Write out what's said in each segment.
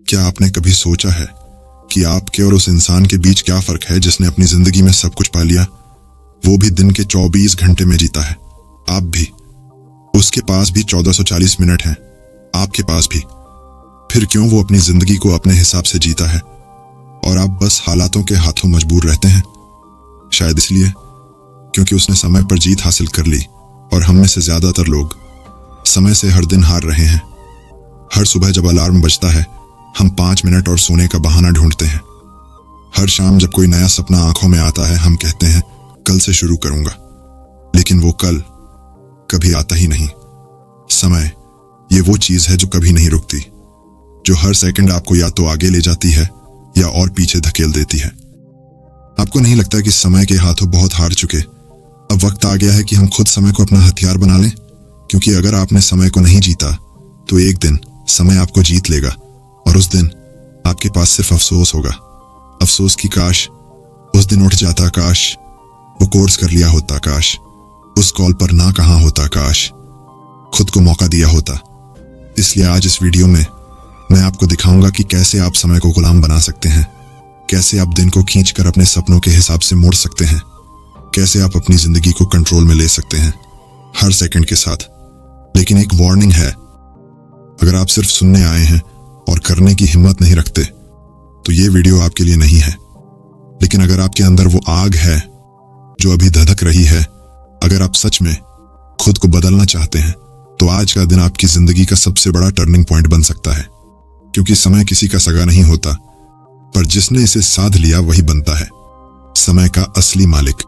क्या आपने कभी सोचा है कि आपके और उस इंसान के बीच क्या फर्क है जिसने अपनी जिंदगी में सब कुछ पा लिया? वो भी दिन के 24 घंटे में जीता है, आप भी। उसके पास भी 1440 मिनट हैं, आपके पास भी। फिर क्यों वो अपनी जिंदगी को अपने हिसाब से जीता है और आप बस हालातों के हाथों मजबूर रहते हैं? शायद इसलिए क्योंकि उसने समय पर जीत हासिल कर ली और हम में से ज्यादातर लोग समय से हर दिन हार रहे हैं। हर सुबह जब अलार्म बजता है, हम 5 मिनट और सोने का बहाना ढूंढते हैं। हर शाम जब कोई नया सपना आंखों में आता है, हम कहते हैं कल से शुरू करूंगा, लेकिन वो कल कभी आता ही नहीं। समय ये वो चीज है जो कभी नहीं रुकती, जो हर सेकंड आपको या तो आगे ले जाती है या और पीछे धकेल देती है। आपको नहीं लगता कि समय के हाथों बहुत हार चुके, अब वक्त आ गया है कि हम खुद समय को अपना हथियार बना लें? क्योंकि अगर आपने समय को नहीं जीता तो एक दिन समय आपको जीत लेगा और उस दिन आपके पास सिर्फ अफसोस होगा। अफसोस की काश उस दिन उठ जाता, काश वो कोर्स कर लिया होता, काश उस कॉल पर ना कहा होता, काश खुद को मौका दिया होता। इसलिए आज इस वीडियो में मैं आपको दिखाऊंगा कि कैसे आप समय को गुलाम बना सकते हैं, कैसे आप दिन को खींचकर अपने सपनों के हिसाब से मोड़ सकते हैं, कैसे आप अपनी जिंदगी को कंट्रोल में ले सकते हैं हर सेकंड के साथ। लेकिन एक वार्निंग है, अगर आप सिर्फ सुनने आए हैं और करने की हिम्मत नहीं रखते तो ये वीडियो आपके लिए नहीं है। लेकिन अगर आपके अंदर वो आग है जो अभी धधक रही है, अगर आप सच में खुद को बदलना चाहते हैं, तो आज का दिन आपकी जिंदगी का सबसे बड़ा टर्निंग पॉइंट बन सकता है। क्योंकि समय किसी का सगा नहीं होता, पर जिसने इसे साध लिया वही बनता है समय का असली मालिक।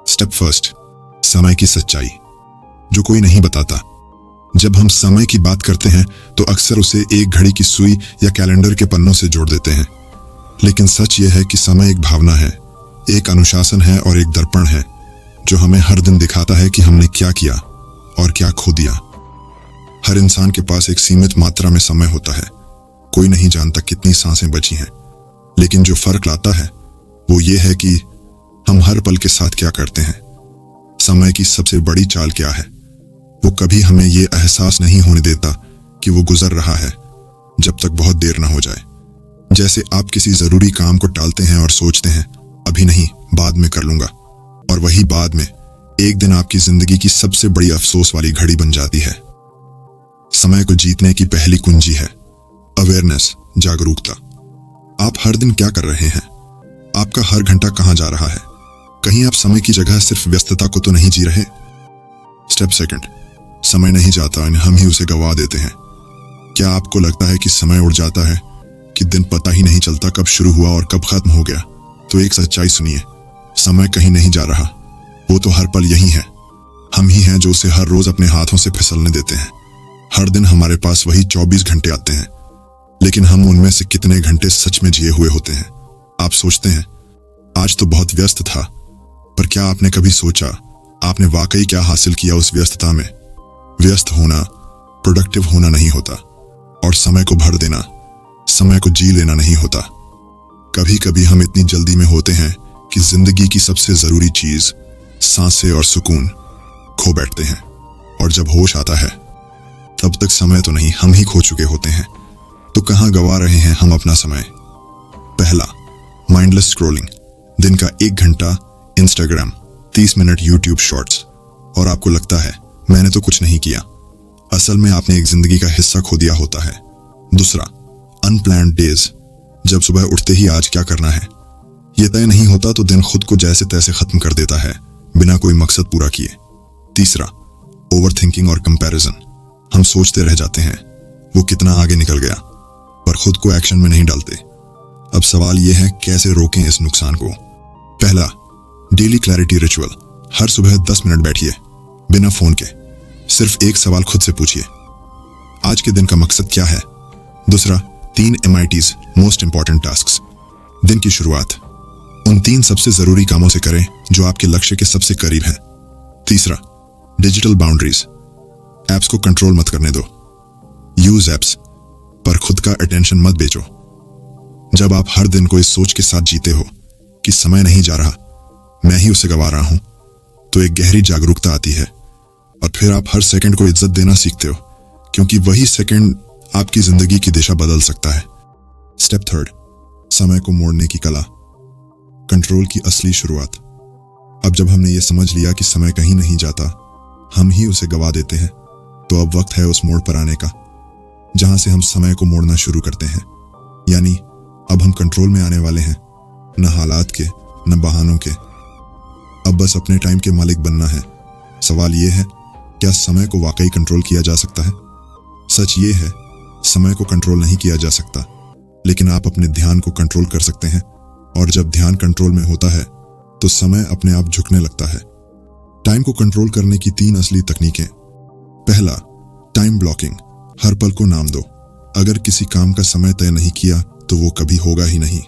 स्टेप फर्स्ट, समय की सच्चाई जो कोई नहीं बताता। जब हम समय की बात करते हैं तो अक्सर उसे एक घड़ी की सुई या कैलेंडर के पन्नों से जोड़ देते हैं, लेकिन सच यह है कि समय एक भावना है, एक अनुशासन है और एक दर्पण है जो हमें हर दिन दिखाता है कि हमने क्या किया और क्या खो दिया। हर इंसान के पास एक सीमित मात्रा में समय होता है, कोई नहीं जानता कितनी सांसें बची हैं, लेकिन जो फर्क लाता है वो ये है कि हम हर पल के साथ क्या करते हैं। समय की सबसे बड़ी चाल क्या है? वो कभी हमें ये एहसास नहीं होने देता कि वो गुजर रहा है जब तक बहुत देर ना हो जाए। जैसे आप किसी जरूरी काम को टालते हैं और सोचते हैं अभी नहीं, बाद में कर लूंगा, और वही बाद में एक दिन आपकी जिंदगी की सबसे बड़ी अफसोस वाली घड़ी बन जाती है। समय को जीतने की पहली कुंजी है अवेयरनेस, जागरूकता। आप हर दिन क्या कर रहे हैं? आपका हर घंटा कहां जा रहा है? कहीं आप समय की जगह सिर्फ व्यस्तता को तो नहीं जी रहे? स्टेप सेकंड, समय नहीं जाता, हम ही उसे गवा देते हैं। क्या आपको लगता है कि समय उड़ जाता है, कि दिन पता ही नहीं चलता कब शुरू हुआ और कब खत्म हो गया? तो एक सच्चाई सुनिए, समय कहीं नहीं जा रहा, वो तो हर पल यही है। हम ही हैं जो उसे हर रोज अपने हाथों से फिसलने देते हैं। हर दिन हमारे पास वही 24 घंटे आते हैं, लेकिन हम उनमें से कितने घंटे सच में जिए हुए होते हैं? आप सोचते हैं आज तो बहुत व्यस्त था, पर क्या आपने कभी सोचा आपने वाकई क्या हासिल किया उस व्यस्तता में? व्यस्त होना प्रोडक्टिव होना नहीं होता, और समय को भर देना समय को जी लेना नहीं होता। कभी कभी हम इतनी जल्दी में होते हैं कि जिंदगी की सबसे जरूरी चीज, सांसें और सुकून, खो बैठते हैं, और जब होश आता है तब तक समय तो नहीं, हम ही खो चुके होते हैं। तो कहां गवा रहे हैं हम अपना समय? पहला, माइंडलेस स्क्रॉलिंग। दिन का 1 घंटा इंस्टाग्राम, 30 मिनट यूट्यूब शॉर्ट्स, और आपको लगता है मैंने तो कुछ नहीं किया। असल में आपने एक जिंदगी का हिस्सा खो दिया होता है। दूसरा, अनप्लान्ड डेज। जब सुबह उठते ही आज क्या करना है ये तय नहीं होता तो दिन खुद को जैसे तैसे खत्म कर देता है बिना कोई मकसद पूरा किए। तीसरा, ओवर थिंकिंग और कंपैरिजन। हम सोचते रह जाते हैं वो कितना आगे निकल गया, पर खुद को एक्शन में नहीं डालते। अब सवाल यह है कैसे रोकें इस नुकसान को? पहला, डेली क्लैरिटी रिचुअल। हर सुबह 10 मिनट बैठिए बिना फोन के, सिर्फ एक सवाल खुद से पूछिए, आज के दिन का मकसद क्या है? दूसरा, 3 MITs, मोस्ट इंपॉर्टेंट टास्क्स। दिन की शुरुआत उन 3 सबसे जरूरी कामों से करें जो आपके लक्ष्य के सबसे करीब हैं। तीसरा, डिजिटल बाउंड्रीज। एप्स को कंट्रोल मत करने दो, यूज एप्स पर खुद का अटेंशन मत बेचो। जब आप हर दिन को इस सोच के साथ जीते हो कि समय नहीं जा रहा, मैं ही उसे गवा रहा हूं, तो एक गहरी जागरूकता आती है, और फिर आप हर सेकंड को इज्जत देना सीखते हो, क्योंकि वही सेकंड आपकी जिंदगी की दिशा बदल सकता है। स्टेप थर्ड, समय को मोड़ने की कला, कंट्रोल की असली शुरुआत। अब जब हमने ये समझ लिया कि समय कहीं नहीं जाता, हम ही उसे गवा देते हैं, तो अब वक्त है उस मोड़ पर आने का जहां से हम समय को मोड़ना शुरू करते हैं। यानी अब हम कंट्रोल में आने वाले हैं, न हालात के, न बहानों के। अब बस अपने टाइम के मालिक बनना है। सवाल यह है, क्या समय को वाकई कंट्रोल किया जा सकता है? सच ये है, समय को कंट्रोल नहीं किया जा सकता, लेकिन आप अपने ध्यान को कंट्रोल कर सकते हैं। और जब ध्यान कंट्रोल में होता है तो समय अपने आप झुकने लगता है। टाइम को कंट्रोल करने की 3 असली तकनीकें। पहला, टाइम ब्लॉकिंग। हर पल को नाम दो। अगर किसी काम का समय तय नहीं किया तो वो कभी होगा ही नहीं।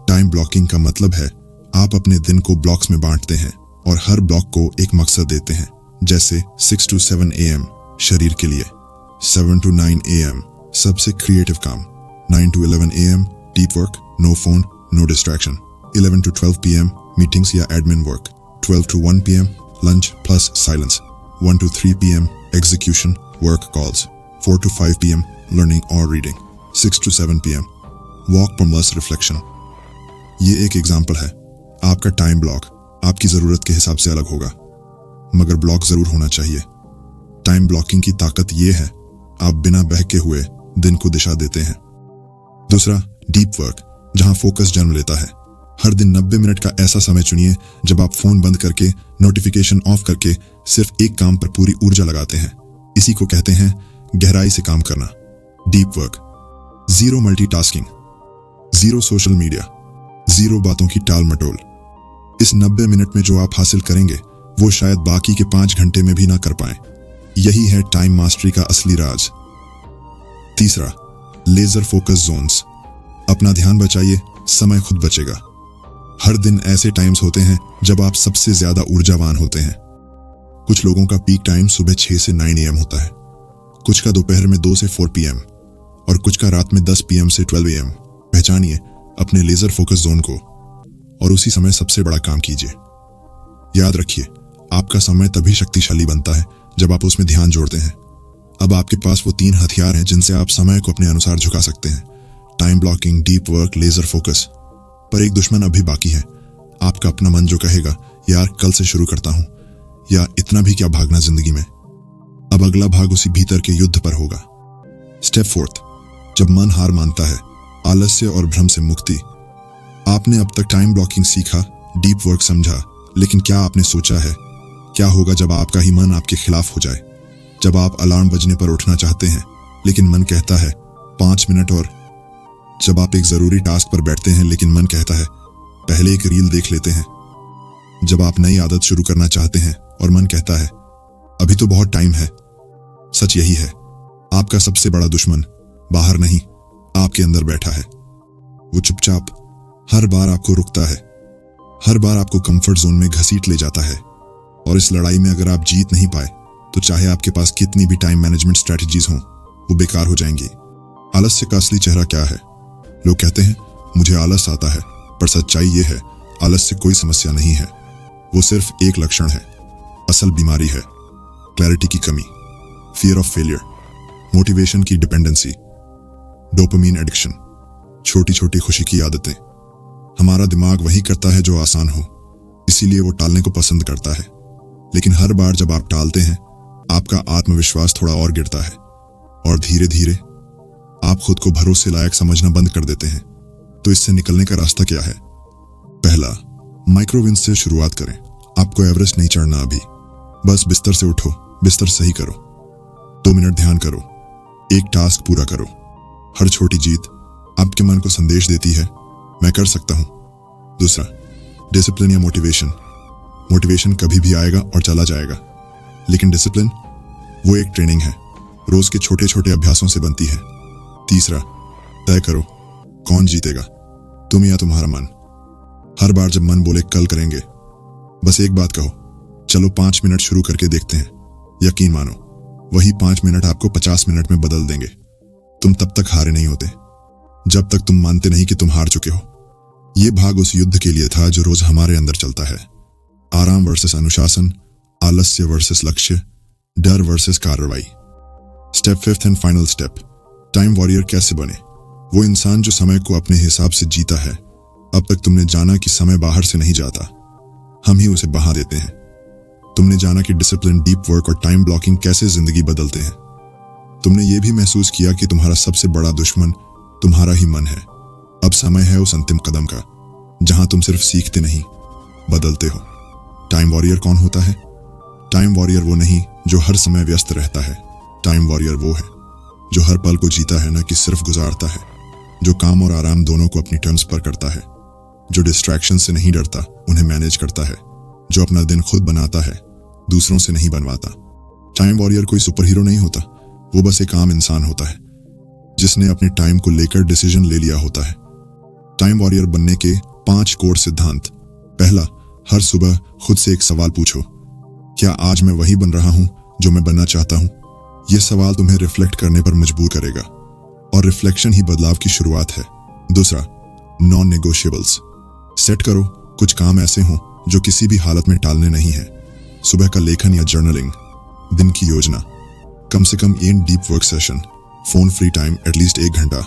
टाइम ब्लॉकिंग का मतलब है आप अपने दिन को ब्लॉक्स में बांटते हैं और हर ब्लॉक को एक मकसद देते हैं। जैसे 6 to 7 AM शरीर के लिए, 7 to 9 AM सबसे क्रिएटिव काम, 9 to 11 AM deep work, no phone, no distraction, 11 to 12 PM meetings या admin work, 12 to 1 PM lunch plus silence, 1 to 3 PM execution work calls, 4 to 5 PM learning और reading, 6 to 7 PM walk plus reflection. ये एक example है। आपका time block आपकी जरूरत के हिसाब से अलग होगा, मगर ब्लॉक जरूर होना चाहिए। टाइम ब्लॉकिंग की ताकत ये है, आप बिना बहके हुए दिन को दिशा देते हैं। दूसरा, डीप वर्क, जहां फोकस जन्म लेता है। हर दिन 90 मिनट का ऐसा समय चुनिए जब आप फोन बंद करके, नोटिफिकेशन ऑफ करके सिर्फ एक काम पर पूरी ऊर्जा लगाते हैं। इसी को कहते हैं गहराई से काम करना, deep work. Zero multitasking, zero social media, zero बातों की टाल मटोल। इस 90 मिनट में जो आप हासिल करेंगे वो शायद बाकी के 5 घंटे में भी ना कर पाए। यही है टाइम मास्टरी का असली राज। तीसरा, लेजर फोकस जोन्स। अपना ध्यान बचाइए, समय खुद बचेगा। हर दिन ऐसे टाइम्स होते हैं जब आप सबसे ज्यादा ऊर्जावान होते हैं। कुछ लोगों का पीक टाइम सुबह 6 से 9 AM होता है, कुछ का दोपहर में 2 से 4 PM और कुछ का रात में 10 PM से 12 AM। पहचानिए अपने लेजर फोकस जोन को और उसी समय सबसे बड़ा काम कीजिए। याद रखिए, आपका समय तभी शक्तिशाली बनता है जब आप उसमें ध्यान जोड़ते हैं। अब आपके पास वो 3 हथियार हैं जिनसे आप समय को अपने अनुसार झुका सकते हैं, time blocking, deep work, laser focus. पर एक दुश्मन अभी बाकी है, आपका अपना मन जो कहेगा, यार कल से शुरू करता हूं, या इतना भी क्या भागना जिंदगी में। अब अगला भाग उसी भीतर के युद्ध पर होगा। स्टेप 4, जब मन हार मानता है, आलस्य और भ्रम से मुक्ति। आपने अब तक टाइम ब्लॉकिंग सीखा, डीप वर्क समझा, लेकिन क्या आपने सोचा है क्या होगा जब आपका ही मन आपके खिलाफ हो जाए? जब आप अलार्म बजने पर उठना चाहते हैं लेकिन मन कहता है 5 मिनट और। जब आप एक जरूरी टास्क पर बैठते हैं लेकिन मन कहता है पहले एक रील देख लेते हैं। जब आप नई आदत शुरू करना चाहते हैं और मन कहता है अभी तो बहुत टाइम है। सच यही है, आपका सबसे बड़ा दुश्मन बाहर नहीं, आपके अंदर बैठा है। वो चुपचाप हर बार आपको रुकता है, हर बार आपको कंफर्ट जोन में घसीट ले जाता है। और इस लड़ाई में अगर आप जीत नहीं पाए तो चाहे आपके पास कितनी भी टाइम मैनेजमेंट स्ट्रेटजीज हों, वो बेकार हो जाएंगी। आलस्य का असली चेहरा क्या है? लोग कहते हैं मुझे आलस आता है, पर सच्चाई ये है, आलस्य कोई समस्या नहीं है, वो सिर्फ एक लक्षण है। असल बीमारी है क्लैरिटी की कमी, फियर ऑफ फेलियर, मोटिवेशन की डिपेंडेंसी, डोपामीन एडिक्शन, छोटी छोटी खुशी की आदतें। हमारा दिमाग वही करता है जो आसान हो, इसीलिए वो टालने को पसंद करता है। लेकिन हर बार जब आप टालते हैं, आपका आत्मविश्वास थोड़ा और गिरता है और धीरे धीरे आप खुद को भरोसे लायक समझना बंद कर देते हैं। तो इससे निकलने का रास्ता क्या है? पहला, माइक्रो विंस से शुरुआत करें। आपको एवरेस्ट नहीं चढ़ना अभी, बस बिस्तर से उठो, बिस्तर सही करो, 2 मिनट ध्यान करो, एक टास्क पूरा करो। हर छोटी जीत आपके मन को संदेश देती है मैं कर सकता हूं। दूसरा, डिसिप्लिन या मोटिवेशन। मोटिवेशन कभी भी आएगा और चला जाएगा, लेकिन डिसिप्लिन वो एक ट्रेनिंग है, रोज के छोटे छोटे अभ्यासों से बनती है। तीसरा, तय करो कौन जीतेगा, तुम या तुम्हारा मन। हर बार जब मन बोले कल करेंगे, बस एक बात कहो, चलो 5 मिनट शुरू करके देखते हैं। यकीन मानो, वही 5 मिनट आपको 50 मिनट में बदल देंगे। तुम तब तक हारे नहीं होते जब तक तुम मानते नहीं कि तुम हार चुके हो। यह भाग उस युद्ध के लिए था जो रोज हमारे अंदर चलता है। आराम वर्सेस अनुशासन, आलस्य वर्सेस लक्ष्य, डर वर्सेस कार्रवाई। Step 5th and final step, time warrior कैसे बने? वो इंसान जो समय को अपने हिसाब से जीता है। अब तक तुमने जाना कि समय बाहर से नहीं जाता, हम ही उसे बहा देते हैं। तुमने जाना कि डिसिप्लिन, डीप वर्क और टाइम ब्लॉकिंग कैसे जिंदगी बदलते हैं। तुमने ये भी महसूस किया कि तुम्हारा सबसे बड़ा दुश्मन तुम्हारा ही मन है। अब समय है उस अंतिम कदम का, जहां तुम सिर्फ सीखते नहीं, बदलते हो। टाइम वॉरियर कौन होता है? टाइम वॉरियर वो नहीं जो हर समय व्यस्त रहता है। टाइम वॉरियर वो है जो हर पल को जीता है, न कि सिर्फ गुजारता है। जो काम और आराम दोनों को अपनी टर्म्स पर करता है। जो डिस्ट्रैक्शन से नहीं डरता, उन्हें मैनेज करता है। जो अपना दिन खुद बनाता है, दूसरों से नहीं बनवाता। टाइम वॉरियर कोई सुपर हीरो नहीं होता, वो बस एक आम इंसान होता है जिसने अपने टाइम को लेकर डिसीजन ले लिया होता है। टाइम वॉरियर बनने के 5 कोर सिद्धांत। पहला, हर सुबह खुद से एक सवाल पूछो, क्या आज मैं वही बन रहा हूं जो मैं बनना चाहता हूं? यह सवाल तुम्हें रिफ्लेक्ट करने पर मजबूर करेगा, और रिफ्लेक्शन ही बदलाव की शुरुआत है। दूसरा, नॉन नेगोशिएबल्स सेट करो। कुछ काम ऐसे हों जो किसी भी हालत में टालने नहीं है। सुबह का लेखन या जर्नलिंग, दिन की योजना, कम से कम 1 deep work session, phone free time at least 1 घंटा।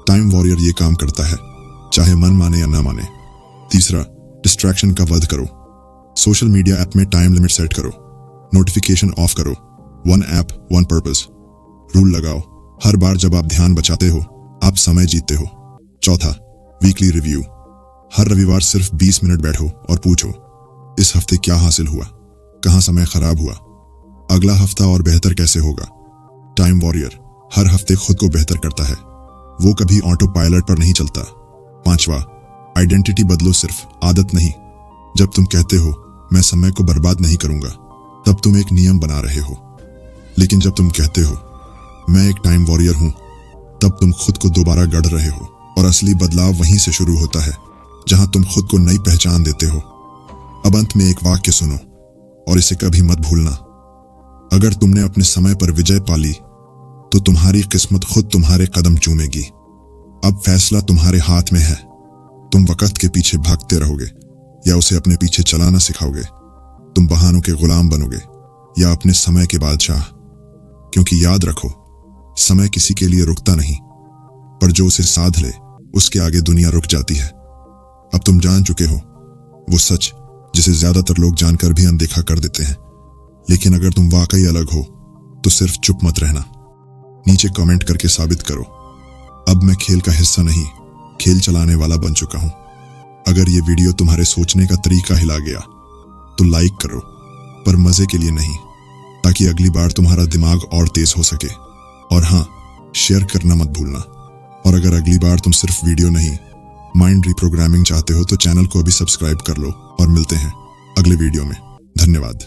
टाइम वॉरियर ये काम करता है, चाहे मन माने या ना माने। तीसरा, डिस्ट्रैक्शन का वध करो। सोशल मीडिया ऐप में टाइम लिमिट सेट करो, नोटिफिकेशन ऑफ करो। 1 ऐप 1 पर्पस रूल लगाओ। हर बार जब आप ध्यान बचाते हो, आप समय जीतते हो। चौथा, वीकली रिव्यू। हर रविवार सिर्फ 20 मिनट बैठो और पूछो, इस हफ्ते क्या हासिल हुआ, कहां समय खराब हुआ, अगला हफ्ता और बेहतर कैसे होगा। टाइम वॉरियर हर हफ्ते खुद को बेहतर करता है, वो कभी ऑटो पायलट पर नहीं चलता। पांचवा, आइडेंटिटी बदलो, सिर्फ आदत नहीं। जब तुम कहते हो मैं समय को बर्बाद नहीं करूंगा, तब तुम एक नियम बना रहे हो। लेकिन जब तुम कहते हो मैं एक टाइम वॉरियर हूं, तब तुम खुद को दोबारा गढ़ रहे हो। और असली बदलाव वहीं से शुरू होता है, जहां तुम खुद को नई पहचान देते हो। अब अंत में एक वाक्य सुनो और इसे कभी मत भूलना। अगर तुमने अपने समय पर विजय पाली, तो तुम्हारी किस्मत खुद तुम्हारे कदम चूमेगी। अब फैसला तुम्हारे हाथ में है। तुम वक्त के पीछे भागते रहोगे या उसे अपने पीछे चलाना सिखाओगे। तुम बहानों के गुलाम बनोगे या अपने समय के बादशाह। क्योंकि याद रखो, समय किसी के लिए रुकता नहीं, पर जो उसे साध ले, उसके आगे दुनिया रुक जाती है। अब तुम जान चुके हो वो सच जिसे ज्यादातर लोग जानकर भी अनदेखा कर देते हैं। लेकिन अगर तुम वाकई अलग हो, तो सिर्फ चुप मत रहना, नीचे कमेंट करके साबित करो, अब मैं खेल का हिस्सा नहीं, खेल चलाने वाला बन चुका हूं। अगर ये वीडियो तुम्हारे सोचने का तरीका हिला गया, तो लाइक करो, पर मजे के लिए नहीं, ताकि अगली बार तुम्हारा दिमाग और तेज हो सके। और हाँ, शेयर करना मत भूलना। और अगर अगली बार तुम सिर्फ वीडियो नहीं, माइंड रिप्रोग्रामिंग चाहते हो, तो चैनल को अभी सब्सक्राइब कर लो। और मिलते हैं अगले वीडियो में। धन्यवाद।